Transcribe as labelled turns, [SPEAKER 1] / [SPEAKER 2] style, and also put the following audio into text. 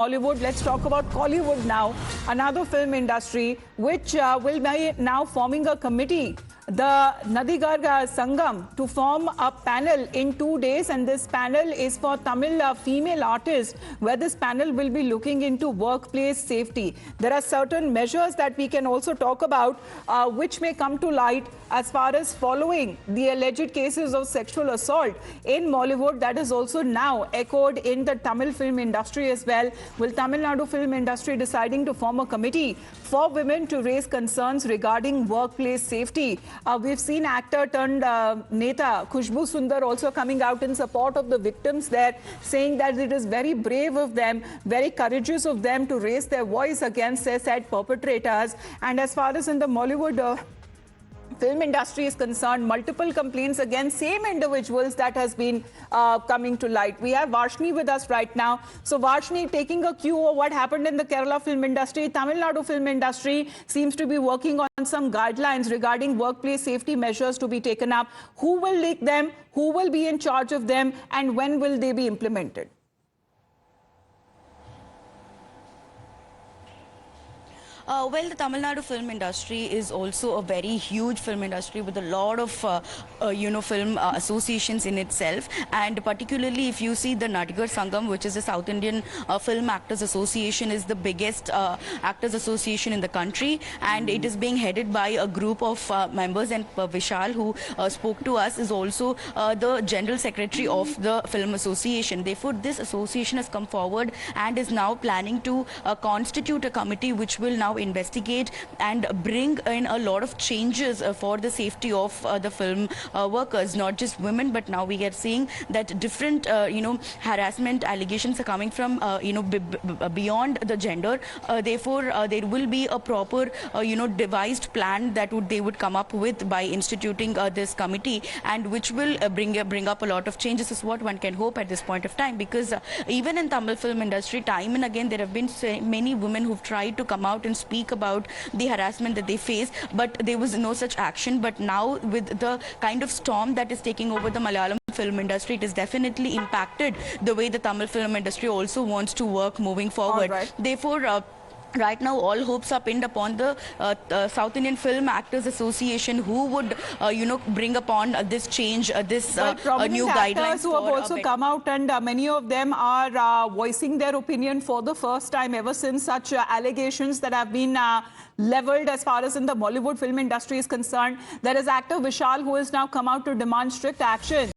[SPEAKER 1] Hollywood, let's talk about Kollywood now, another film industry which will be now forming a committee, the Nadigar Sangam, to form a panel in 2 days, and this panel is for Tamil female artists, where this panel will be looking into workplace safety. There are certain measures that we can also talk about which may come to light as far as following the alleged cases of sexual assault in Mollywood that is also now echoed in the Tamil film industry as well. Will Tamil Nadu film industry deciding to form a committee for women to raise concerns regarding workplace safety? We've seen actor turned Neta Khushbu Sundar also coming out in support of the victims there, saying that it is very brave of them, very courageous of them to raise their voice against their said perpetrators. And as far as in the Mollywood film industry is concerned, multiple complaints against same individuals that has been coming to light. We have Varshni with us right now. So Varshni, taking a cue of what happened in the Kerala film industry, Tamil Nadu film industry seems to be working on some guidelines regarding workplace safety measures to be taken up. Who will leak them? Who will be in charge of them? And when will they be implemented?
[SPEAKER 2] Well, the Tamil Nadu film industry is also a very huge film industry with a lot of, film associations in itself. And particularly if you see the Nadigar Sangam, which is the South Indian Film Actors Association, is the biggest actors association in the country. And it is being headed by a group of members. And Vishal, who spoke to us, is also the General Secretary of the Film Association. Therefore, this association has come forward and is now planning to constitute a committee which will now investigate and bring in a lot of changes for the safety of the film workers, not just women, but now we are seeing that different harassment allegations are coming from beyond the gender. Therefore there will be a proper devised plan that they would come up with by instituting this committee, and which will bring up a lot of changes, is what one can hope at this point of time. Because even in Tamil film industry, time and again there have been many women who've tried to come out and speak about the harassment that they face, but there was no such action. But now with the kind of storm that is taking over the Malayalam film industry, it has definitely impacted the way the Tamil film industry also wants to work moving forward.
[SPEAKER 1] Right.
[SPEAKER 2] Therefore, right now, all hopes are pinned upon the South Indian Film Actors Association, who would, bring upon this change, this new guidelines.
[SPEAKER 1] Actors who have also come out, and many of them are voicing their opinion for the first time ever since such allegations that have been leveled as far as in the Bollywood film industry is concerned. There is actor Vishal, who has now come out to demand strict action.